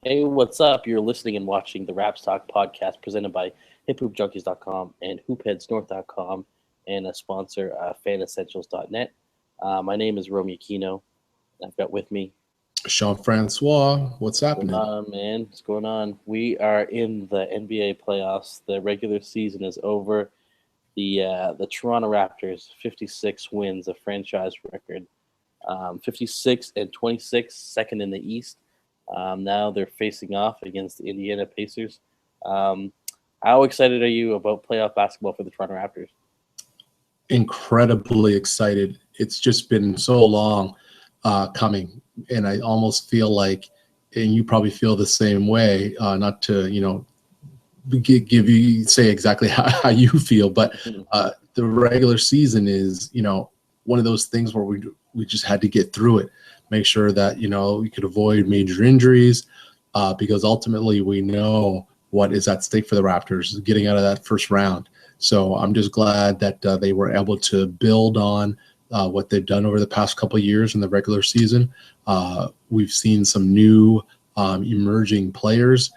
Hey, what's up? You're listening and watching the RAPS Talk podcast presented by HipHoopJunkies.com and HoopHeadsNorth.com and a sponsor, FanEssentials.net. My name is Romeo Aquino. I've got with me. Sean Francois, what's happening? What's going on, man? What's going on? We are in the NBA playoffs. The regular season is over. The Toronto Raptors, 56 wins, a franchise record. 56-26, second in the East. Now they're facing off against the Indiana Pacers. How excited are you about playoff basketball for the Toronto Raptors? Incredibly excited. It's just been so long coming, and I almost feel like, and you probably feel the same way, not to, give you say exactly how you feel, but the regular season is, one of those things where we just had to get through it, make sure that, we could avoid major injuries, because ultimately we know what is at stake for the Raptors, getting out of that first round. So I'm just glad that they were able to build on what they've done over the past couple of years in the regular season. We've seen some new emerging players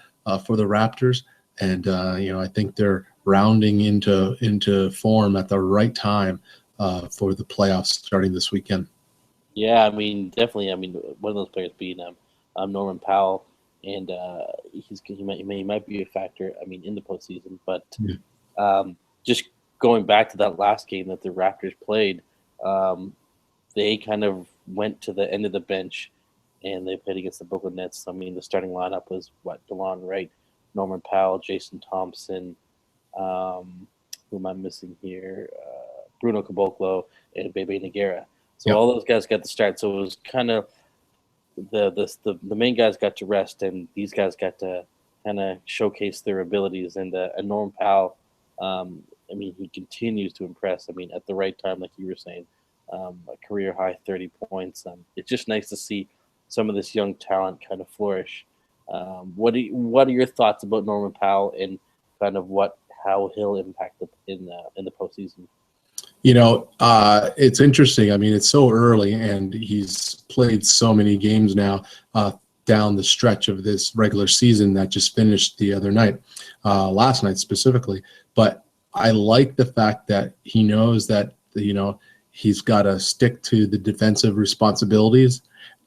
for the Raptors, and I think they're rounding into form at the right time for the playoffs starting this weekend. Yeah, I mean, definitely. I mean, one of those players being Norman Powell, and he might be a factor. I mean, in the postseason, but just going back to that last game that the Raptors played, they kind of went to the end of the bench, and they played against the Brooklyn Nets. I mean, the starting lineup was DeLon Wright, Norman Powell, Jason Thompson. Who am I missing here? Bruno Caboclo and Bebe Nogueira. So all those guys got the start. So it was kind of the main guys got to rest, and these guys got to kind of showcase their abilities. And Norman Powell, I mean, he continues to impress. I mean, at the right time, like you were saying, a career high 30 points. It's just nice to see some of this young talent kind of flourish. What are your thoughts about Norman Powell and kind of how he'll impact in the postseason? It's interesting. I mean, it's so early, and he's played so many games now down the stretch of this regular season that just finished the other night, last night specifically. But I like the fact that he knows that, he's got to stick to the defensive responsibilities,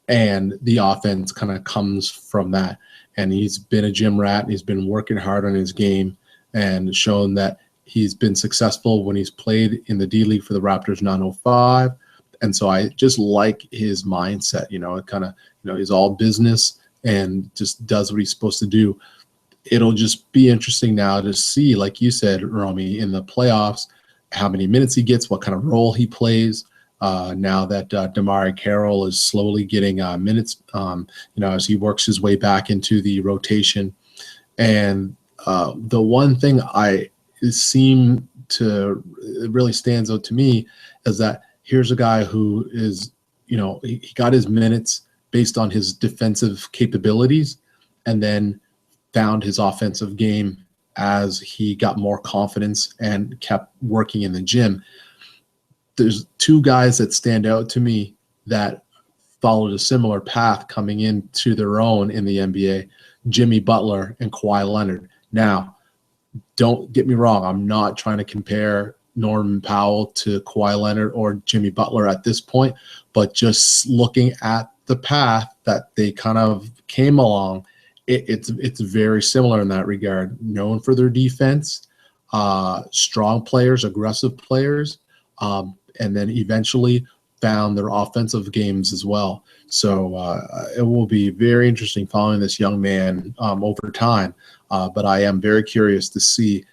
and the offense kind of comes from that. And he's been a gym rat. He's been working hard on his game and shown that he's been successful when he's played in the D League for the Raptors 905. And so I just like his mindset, it kind of, is all business and just does what he's supposed to do. It'll just be interesting now to see, like you said, Romy, in the playoffs, how many minutes he gets, what kind of role he plays. Now that Damari Carroll is slowly getting minutes, as he works his way back into the rotation. And the one thing it really stands out to me is that here's a guy who is, he got his minutes based on his defensive capabilities, and then found his offensive game as he got more confidence and kept working in the gym. There's two guys that stand out to me that followed a similar path coming into their own in the NBA, Jimmy Butler and Kawhi Leonard. Now, don't get me wrong, I'm not trying to compare Norman Powell to Kawhi Leonard or Jimmy Butler at this point, but just looking at the path that they kind of came along, it's very similar in that regard. Known for their defense, strong players, aggressive players, and then eventually found their offensive games as well. So it will be very interesting following this young man over time. But I am very curious to see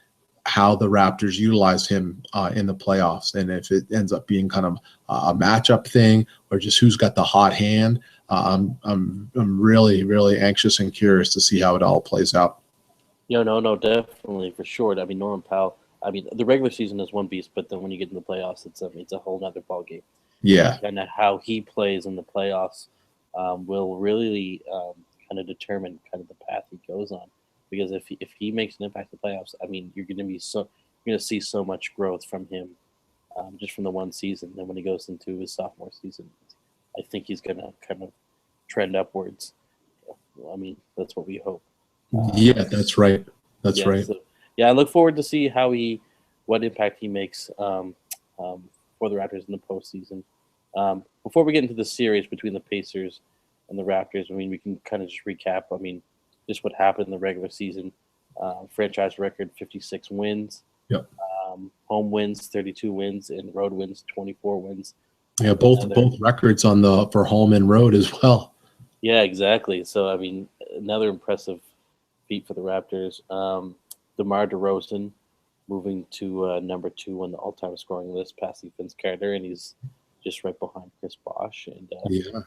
how the Raptors utilize him in the playoffs, and if it ends up being kind of a matchup thing or just who's got the hot hand. I'm really, really anxious and curious to see how it all plays out. No, definitely, for sure. I mean, Norman Powell. I mean, the regular season is one beast, but then when you get in the playoffs, it's a whole nother ball game. Yeah, And how he plays in the playoffs will really kind of determine kind of the path he goes on. Because if he makes an impact in the playoffs, I mean, you're going to see so much growth from him just from the one season. Then when he goes into his sophomore season, I think he's going to kind of trend upwards. I mean, that's what we hope. Yeah, that's right. That's yeah, right. So, yeah, I look forward to see what impact he makes for the Raptors in the postseason. Before we get into the series between the Pacers and the Raptors, I mean, we can kind of just recap. I mean, just what happened in the regular season. Franchise record 56 wins. Yep. Home wins 32 wins and road wins 24 wins. Yeah, both records on for home and road as well. Yeah, exactly. So I mean, another impressive feat for the Raptors. DeMar DeRozan moving to number 2 on the all-time scoring list, passing Vince Carter, and he's just right behind Chris Bosh. And yeah,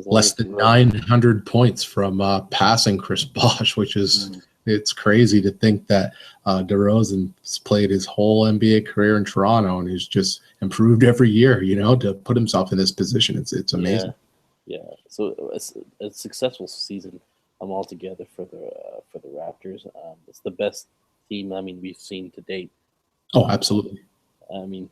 less than 900 points from passing Chris Bosh, which is it's crazy to think that DeRozan's played his whole NBA career in Toronto, and he's just improved every year. You know, to put himself in this position, it's amazing. Yeah. So it's a successful season altogether for the Raptors. It's the best team we've seen to date. Oh, absolutely. I mean,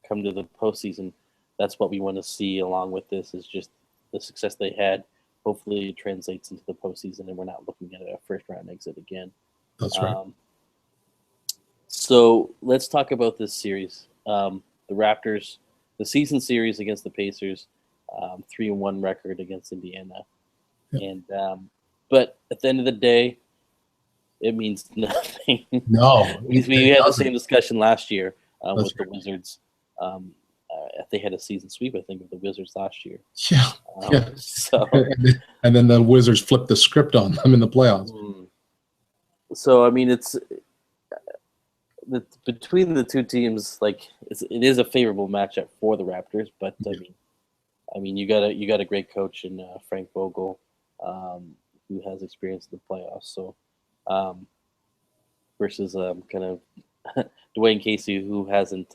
come to the postseason, that's what we want to see. Along with this is just the success they had. Hopefully, it translates into the postseason, and we're not looking at a first-round exit again. That's right. So let's talk about this series. The Raptors, the season series against the Pacers, 3-1 record against Indiana, and but at the end of the day, it means nothing. No, we had the same discussion last year with the Wizards. They had a season sweep, I think, of the Wizards last year. Yeah. So and then the Wizards flipped the script on them in the playoffs. So I mean, it's between the two teams. Like it is a favorable matchup for the Raptors, but I mean, you got a great coach in Frank Vogel, who has experience in the playoffs. So versus kind of Dwayne Casey, who hasn't.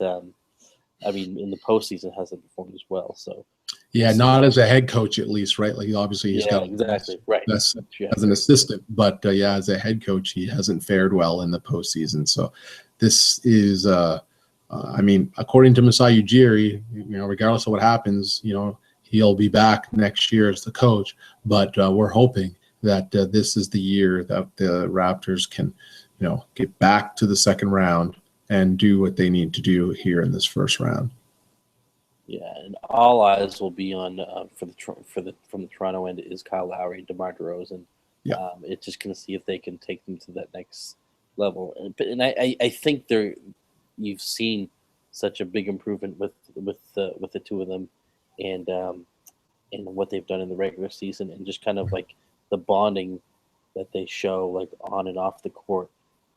In the postseason hasn't performed as well. So, yeah, not as a head coach at least, right? Like obviously he's got exactly right as an assistant, but as a head coach, he hasn't fared well in the postseason. So, this is, according to Masai Ujiri, regardless of what happens, he'll be back next year as the coach. But we're hoping that this is the year that the Raptors can, get back to the second round and do what they need to do here in this first round. Yeah, and all eyes will be on from the Toronto end is Kyle Lowry and DeMar DeRozan. Yeah, it's just going to see if they can take them to that next level. And I think you've seen such a big improvement with the two of them, and what they've done in the regular season, and just kind of like the bonding that they show like on and off the court.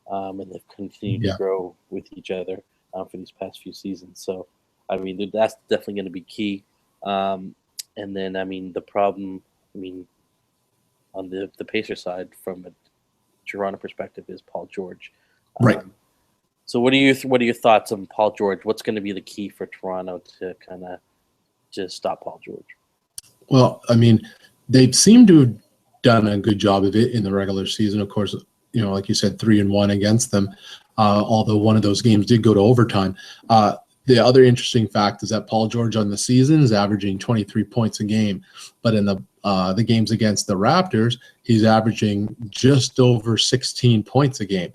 And they've continued to grow with each other for these past few seasons. So, I mean, that's definitely going to be key. And then, the problem, on the Pacers side, from a Toronto perspective, is Paul George. Right. So, what are your thoughts on Paul George? What's going to be the key for Toronto to kind of just stop Paul George? Well, they seem to have done a good job of it in the regular season. Of course, like you said, 3-1 against them, although one of those games did go to overtime. The other interesting fact is that Paul George on the season is averaging 23 points a game, but in the games against the Raptors, he's averaging just over 16 points a game.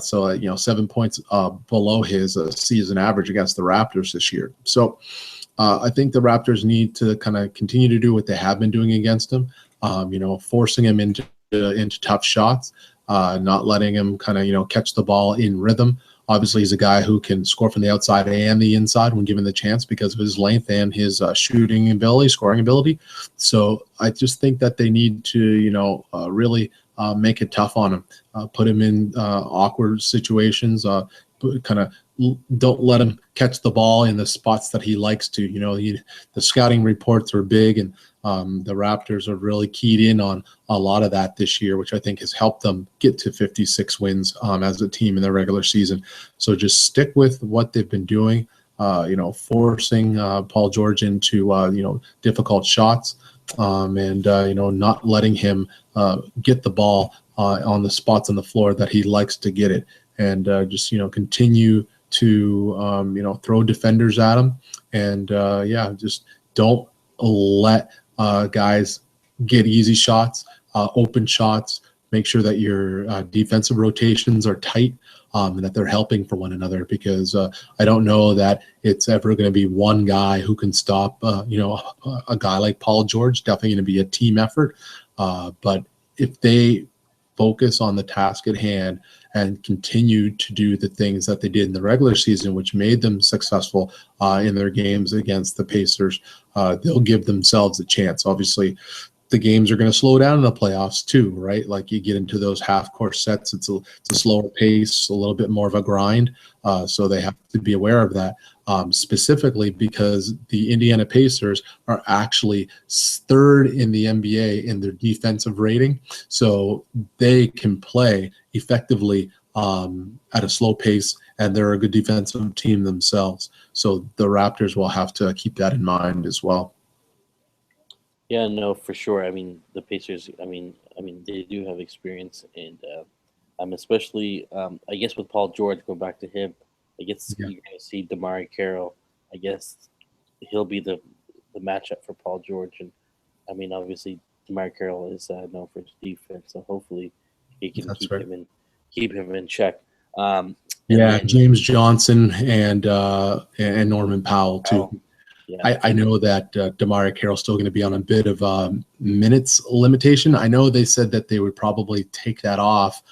So 7 points below his season average against the Raptors this year. So I think the Raptors need to kind of continue to do what they have been doing against him, forcing him into tough shots. Not letting him kind of, catch the ball in rhythm. Obviously, he's a guy who can score from the outside and the inside when given the chance because of his length and his shooting ability, scoring ability. So I just think that they need to, really make it tough on him, put him in awkward situations, kind of don't let him catch the ball in the spots that he likes to. The scouting reports are big, and the Raptors are really keyed in on a lot of that this year, which I think has helped them get to 56 wins as a team in the regular season. So just stick with what they've been doing, forcing Paul George into, difficult shots, and not letting him get the ball on the spots on the floor that he likes to get it, and just continue to throw defenders at him, and just don't let guys get easy shots. open shots, make sure that your defensive rotations are tight, and that they're helping for one another, because I don't know that it's ever going to be one guy who can stop, a guy like Paul George. Definitely going to be a team effort. But if they focus on the task at hand and continue to do the things that they did in the regular season, which made them successful in their games against the Pacers, they'll give themselves a chance. Obviously, the games are going to slow down in the playoffs too, right? Like you get into those half-court sets, it's a slower pace, a little bit more of a grind. So they have to be aware of that, specifically because the Indiana Pacers are actually third in the NBA in their defensive rating. So they can play effectively at a slow pace, and they're a good defensive team themselves. So the Raptors will have to keep that in mind as well. Yeah, no, for sure. I mean, the Pacers. They do have experience, and especially, I guess with Paul George, go back to him. I guess you're going to see DeMar Carroll. I guess he'll be the matchup for Paul George, and I mean, obviously, DeMar Carroll is known for his defense, so hopefully, he can keep him in check. James Johnson and Norman Powell too. Yeah. I know that DeMar Carroll's still going to be on a bit of minutes limitation. I know they said that they would probably take that off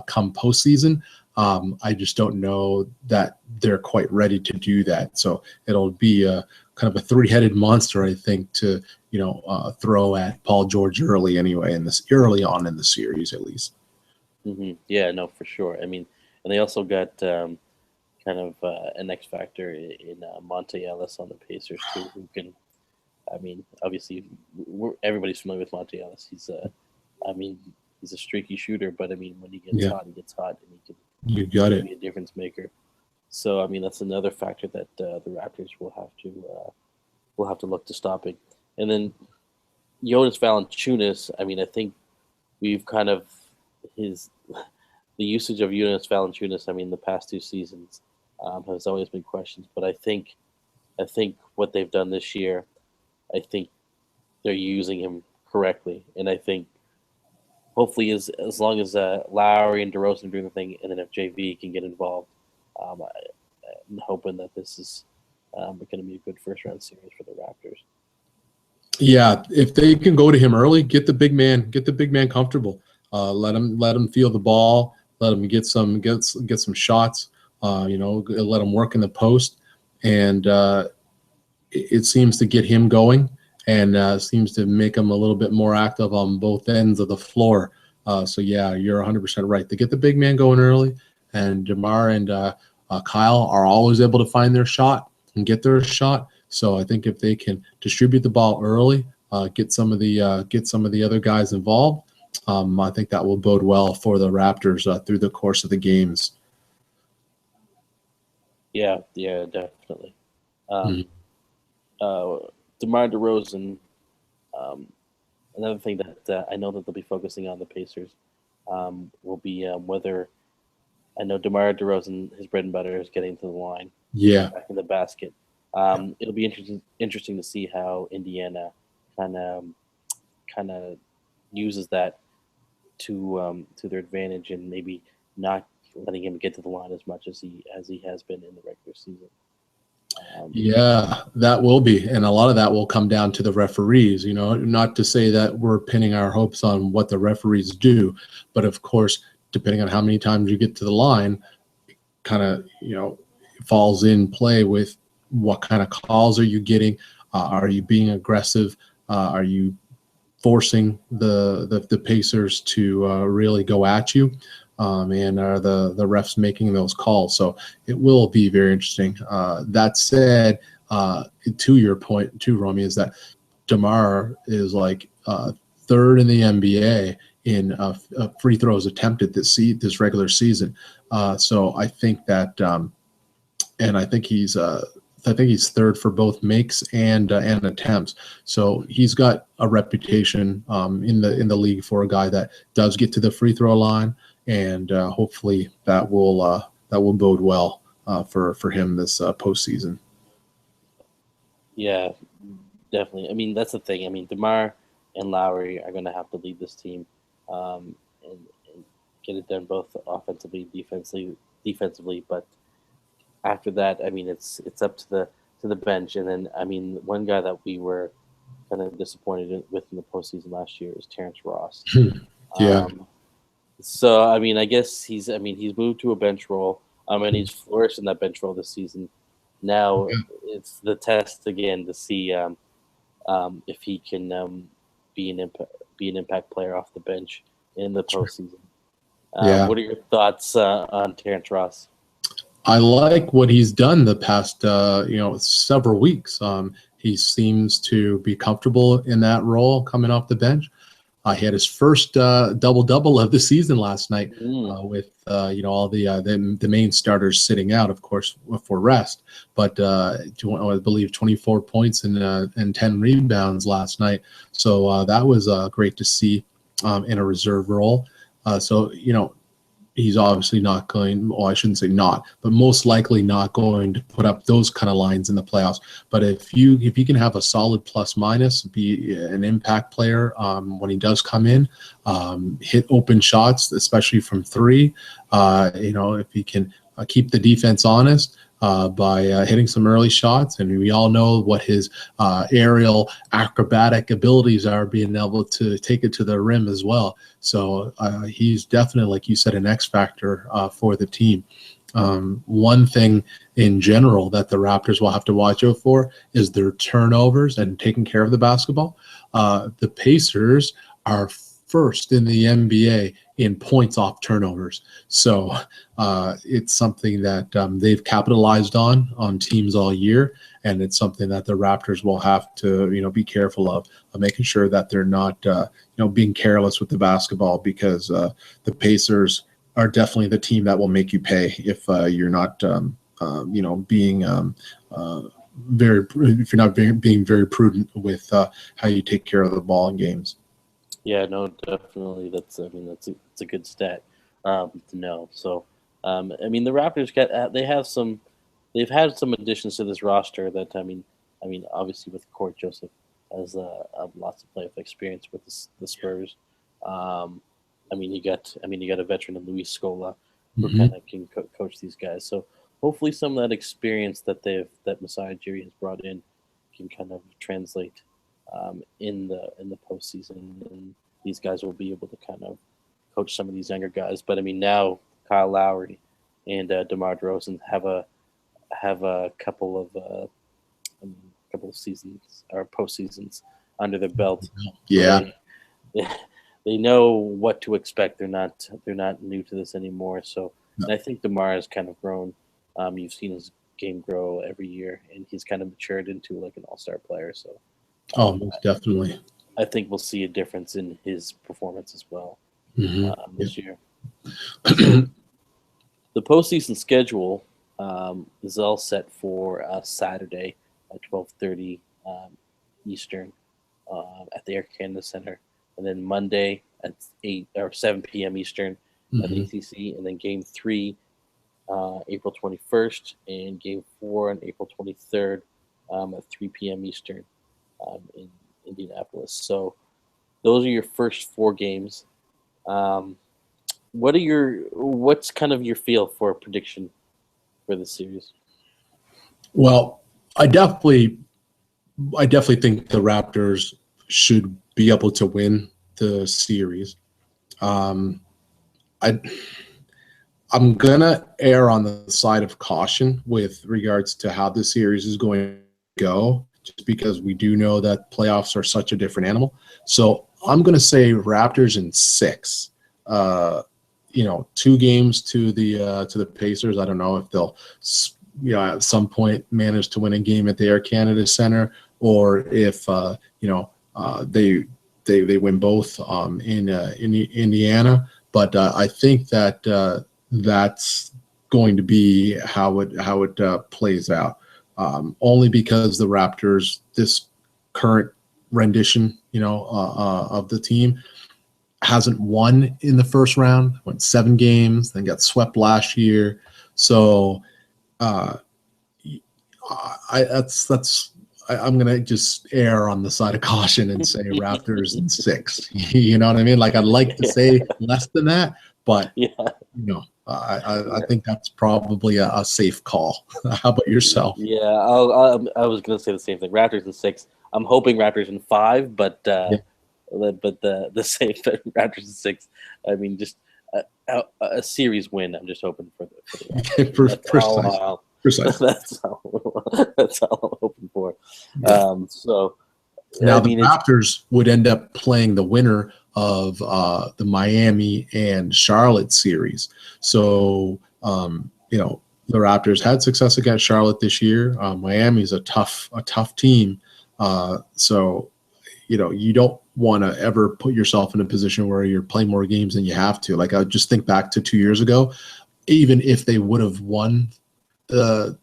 come postseason. I just don't know that they're quite ready to do that. So it'll be a kind of a three-headed monster, I think, to throw at Paul George early on in the series at least. Mm-hmm. Yeah, no, for sure. I mean, and they also got kind of an X factor in Monte Ellis on the Pacers too, who can. I mean, obviously, everybody's familiar with Monte Ellis. He's a streaky shooter, but I mean, when he gets hot, and he can be a difference maker. So I mean, that's another factor that the Raptors will have to look to stopping. And then Jonas Valanciunas. I mean, I think we've kind of the usage of Jonas Valanciunas. I mean, the past two seasons has always been questions, but I think what they've done this year, I think they're using him correctly, and I think hopefully as long as Lowry and DeRozan are doing the thing, and then if JV can get involved, I'm hoping that this is going to be a good first round series for the Raptors. Yeah, if they can go to him early, get the big man comfortable. Let him feel the ball. Let him get some shots. Let him work in the post, and it seems to get him going, and seems to make him a little bit more active on both ends of the floor. So yeah, you're 100% right. They get the big man going early, and DeMar and Kyle are always able to find their shot and get their shot. So I think if they can distribute the ball early, get some of the other guys involved, I think that will bode well for the Raptors through the course of the games. Yeah, definitely. DeMar DeRozan, another thing that I know that they'll be focusing on the Pacers will be whether I know DeMar DeRozan, his bread and butter is getting to the line, back in the basket. It'll be interesting to see how Indiana kind of uses that to their advantage, and maybe not letting him get to the line as much as he has been in the regular season. Yeah, that will be, and a lot of that will come down to the referees. Not to say that we're pinning our hopes on what the referees do, but of course, depending on how many times you get to the line, kind of falls in play with what kind of calls are you getting. Are you being aggressive? Are you forcing the Pacers to really go at you? And are the refs making those calls? So it will be very interesting. That said, to your point too, Romy, is that DeMar is like third in the NBA in free throws attempted this regular season. So I think that, and I think he's third for both makes and attempts. So he's got a reputation in the league for a guy that does get to the free throw line. And hopefully that will bode well for him this postseason. Yeah, definitely. I mean, that's the thing. I mean, DeMar, and Lowry are going to have to lead this team and get it done both offensively, defensively. But after that, I mean, it's up to the bench. And then, I mean, one guy that we were kind of disappointed with in the postseason last year is Terrence Ross. Yeah. So I mean, I guess he's moved to a bench role. And he's flourished in that bench role this season. Now it's the test again to see if he can be an impact player off the bench in the postseason. What are your thoughts on Terrence Ross? I like what he's done the past several weeks. He seems to be comfortable in that role coming off the bench. He had his first double-double of the season last night with all the main starters sitting out, of course, for rest. But I believe 24 points and 10 rebounds last night. So that was great to see in a reserve role. So he's obviously not going, well, I shouldn't say not, but most likely not going to put up those kind of lines in the playoffs. But if you can have a solid plus minus, be an impact player when he does come in, hit open shots, especially from three, if he can keep the defense honest, by hitting some early shots, and we all know what his aerial acrobatic abilities are, being able to take it to the rim as well. So he's definitely, like you said, an X factor for the team. One thing in general that the Raptors will have to watch out for is their turnovers and taking care of the basketball. The Pacers are first in the NBA in points off turnovers. So it's something that they've capitalized on teams all year, and it's something that the Raptors will have to be careful of making sure that they're not being careless with the basketball, because the Pacers are definitely the team that will make you pay if you're not being being very prudent with how you take care of the ball in games. Yeah, no, definitely. That's a good stat to know. So, I mean, the Raptors they've had some additions to this roster that I mean, obviously with Court Joseph has lots of playoff experience with the Spurs. You got a veteran of Luis Scola who kind of can coach these guys. So hopefully some of that experience that Masai Ujiri has brought in can kind of translate in the postseason, and these guys will be able to kind of coach some of these younger guys. But I mean, now Kyle Lowry and DeMar DeRozan have a couple of seasons or postseasons under their belt. Yeah, they know what to expect. They're not new to this anymore. So and I think DeMar has kind of grown. You've seen his game grow every year, and he's kind of matured into like an all-star player. So. Most definitely. I think we'll see a difference in his performance as well this year. So, the postseason schedule is all set for Saturday at 12:30 Eastern at the Air Canada Center, and then Monday at 7 p.m. Eastern at the ACC, and then Game 3 April 21st, and Game 4 on April 23rd at 3 p.m. Eastern. In Indianapolis. So those are your first 4 games. What's kind of your feel for a prediction for the series? Well, I definitely think the Raptors should be able to win the series. I'm gonna err on the side of caution with regards to how the series is going to go, just because we do know that playoffs are such a different animal. So I'm going to say Raptors in 6. 2 games to the Pacers. I don't know if they'll at some point manage to win a game at the Air Canada Center, or if they win both in Indiana. But I think that that's going to be how it plays out. Only because the Raptors, this current rendition, of the team, hasn't won in the first round. Went 7 games, then got swept last year. So, that's I'm gonna just err on the side of caution and say Raptors in 6. You know what I mean? Like I'd like to say less than that, but Yeah. I think that's probably a safe call. How about yourself? Yeah, I was gonna say the same thing. Raptors in 6. I'm hoping Raptors in 5, but the safe Raptors in 6. I mean, just a series win. I'm just hoping for the Raptors. Precise. That's all I'm hoping for. Yeah. So now the Raptors would end up playing the winner of the Miami and Charlotte series. So the Raptors had success against Charlotte this year. Miami is a tough team. So you don't want to ever put yourself in a position where you're playing more games than you have to. Like I just think back to 2 years ago, even if they would have won the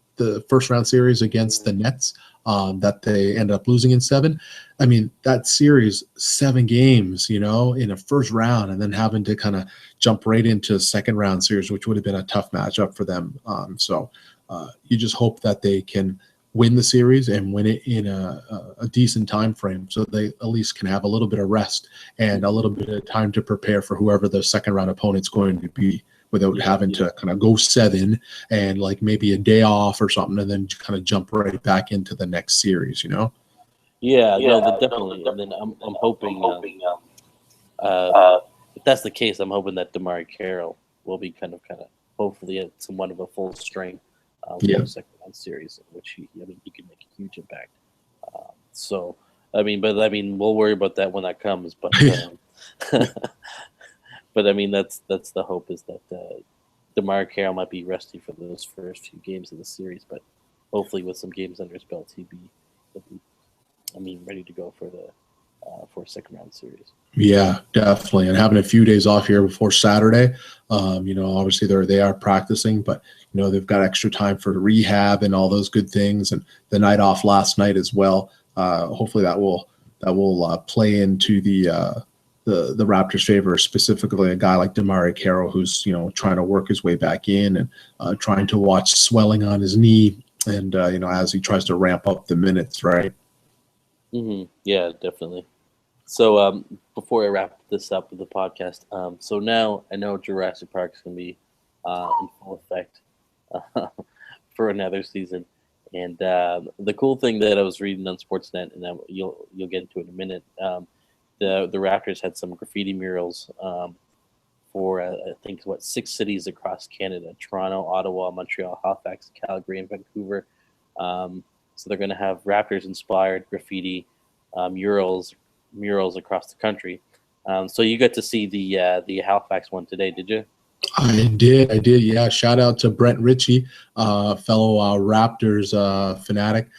first round series against the Nets, that they ended up losing in 7. I mean, that series, 7 games, in a first round, and then having to kind of jump right into a second round series, which would have been a tough matchup for them. So you just hope that they can win the series and win it in a decent time frame, so they at least can have a little bit of rest and a little bit of time to prepare for whoever the second round opponent's going to be, without having to kind of go 7 and like maybe a day off or something, and then kind of jump right back into the next series, Yeah, no, definitely. And then I'm hoping, if that's the case, I'm hoping that DeMar Carroll will be kind of hopefully at somewhat of a full strength for the second round series, in which he can make a huge impact. So we'll worry about that when that comes. But but I mean, that's the hope, is that DeMar Carroll might be resting for those first few games of the series, but hopefully with some games under his belt, he'll be ready to go for a second round series. Yeah, definitely. And having a few days off here before Saturday, obviously they are practicing, but they've got extra time for rehab and all those good things, and the night off last night as well. Hopefully that will play into the Raptors' favor, specifically a guy like DeMar Carroll, who's trying to work his way back in and trying to watch swelling on his knee, and as he tries to ramp up the minutes, right? Mm-hmm. Yeah, definitely. So before I wrap this up with the podcast, so now I know Jurassic Park is going to be in full effect for another season, and the cool thing that I was reading on Sportsnet, and you'll get into it in a minute. The Raptors had some graffiti murals for I think 6 cities across Canada: Toronto, Ottawa, Montreal, Halifax, Calgary, and Vancouver. So they're going to have Raptors-inspired graffiti murals across the country. So you got to see the Halifax one today, did you? I did. Yeah. Shout out to Brent Ritchie, fellow Raptors fanatic,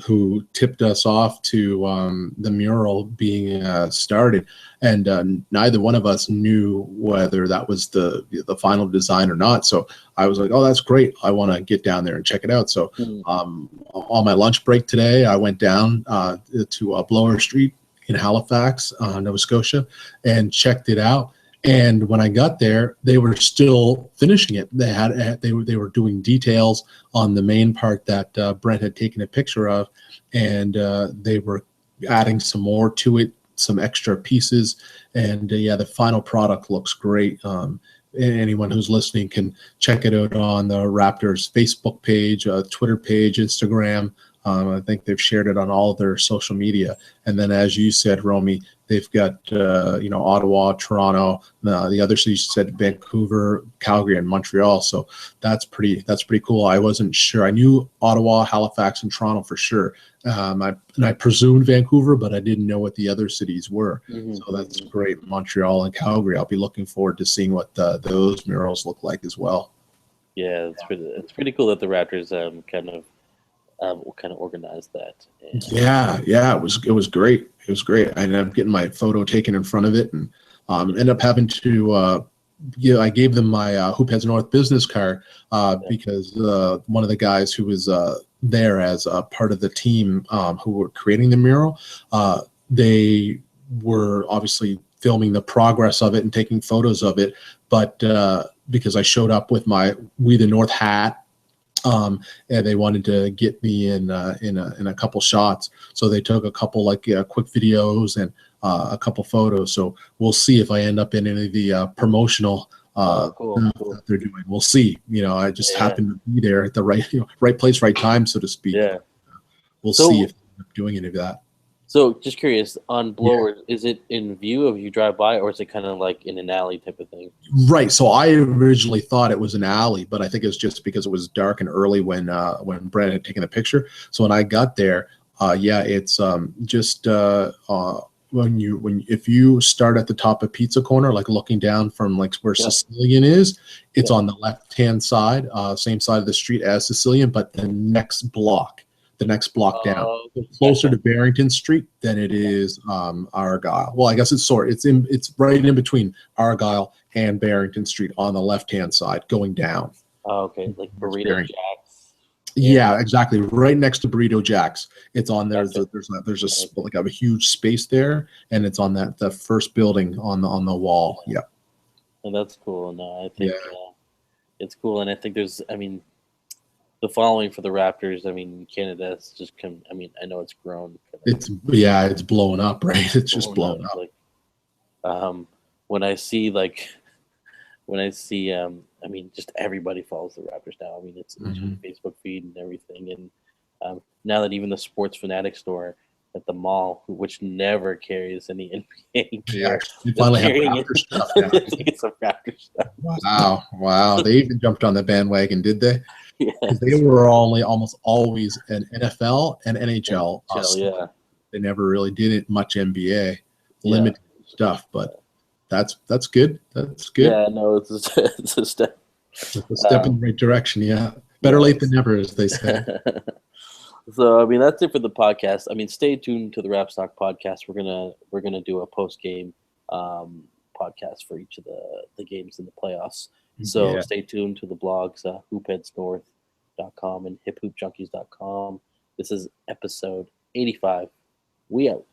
who tipped us off to the mural being started. And neither one of us knew whether that was the final design or not. So I was like, oh, that's great. I want to get down there and check it out. So on my lunch break today, I went down to Blower Street in Halifax, Nova Scotia, and checked it out. And when I got there, they were still finishing it. They were doing details on the main part that Brent had taken a picture of, and they were adding some more to it, some extra pieces. And the final product looks great. Anyone who's listening can check it out on the Raptors Facebook page, Twitter page, Instagram. I think they've shared it on all of their social media. And then, as you said, Romy, they've got Ottawa, Toronto, the other cities said Vancouver, Calgary, and Montreal. So that's pretty cool. I wasn't sure. I knew Ottawa, Halifax, and Toronto for sure. I presumed Vancouver, but I didn't know what the other cities were. Mm-hmm. So that's great. Montreal and Calgary. I'll be looking forward to seeing what those murals look like as well. Yeah, it's pretty cool that the Raptors kind of organize that. And it was great. It was great. I ended up getting my photo taken in front of it, and ended up having to I gave them my Hoopheads North business card because one of the guys who was there as a part of the team who were creating the mural, they were obviously filming the progress of it and taking photos of it, but because I showed up with my We the North hat and they wanted to get me in a couple shots. So they took a couple quick videos and a couple photos. So we'll see if I end up in any of the promotional cool. that they're doing. We'll see. I just happened to be there at the right place, right time, so to speak. Yeah. We'll see if I'm doing any of that. So just curious, on blowers, is it in view of you drive by, or is it kind of like in an alley type of thing? Right. So I originally thought it was an alley, but I think it was just because it was dark and early when Brad had taken the picture. So when I got there, it's just if you start at the top of Pizza Corner, like looking down from like where Sicilian is, it's on the left-hand side, same side of the street as Sicilian, but the next block down. Closer to Barrington Street than it is Argyle. Well, I guess it's right in between Argyle and Barrington Street on the left-hand side going down. Oh, okay, like Burrito Jack's. Yeah, exactly. Right next to Burrito Jack's. It's on there. There's a huge space there, and it's on the first building on the wall. Yeah. And that's cool. No, I think it's cool, and I think the following for the Raptors, Canada has just come. I know it's grown. It's blowing up, right? It's just blowing up. Like, when I see just everybody follows the Raptors now. It's Facebook feed and everything, and now that even the Sports Fanatic store at the mall, which never carries any NBA gear, you finally have Raptor stuff now. It's some Raptor stuff. Wow! They even jumped on the bandwagon, did they? Because they were almost always an NFL and NHL. They never really did it much NBA, limited stuff, but that's good. That's good. Yeah, no, it's a step. It's a step in the right direction. Yeah, better late than never, as they say. So that's it for the podcast. Stay tuned to the Rap Stock podcast. We're gonna do a post game podcast for each of the games in the playoffs. So stay tuned to the blogs, hoopheadsnorth.com and hiphoopjunkies.com. This is episode 85. We out.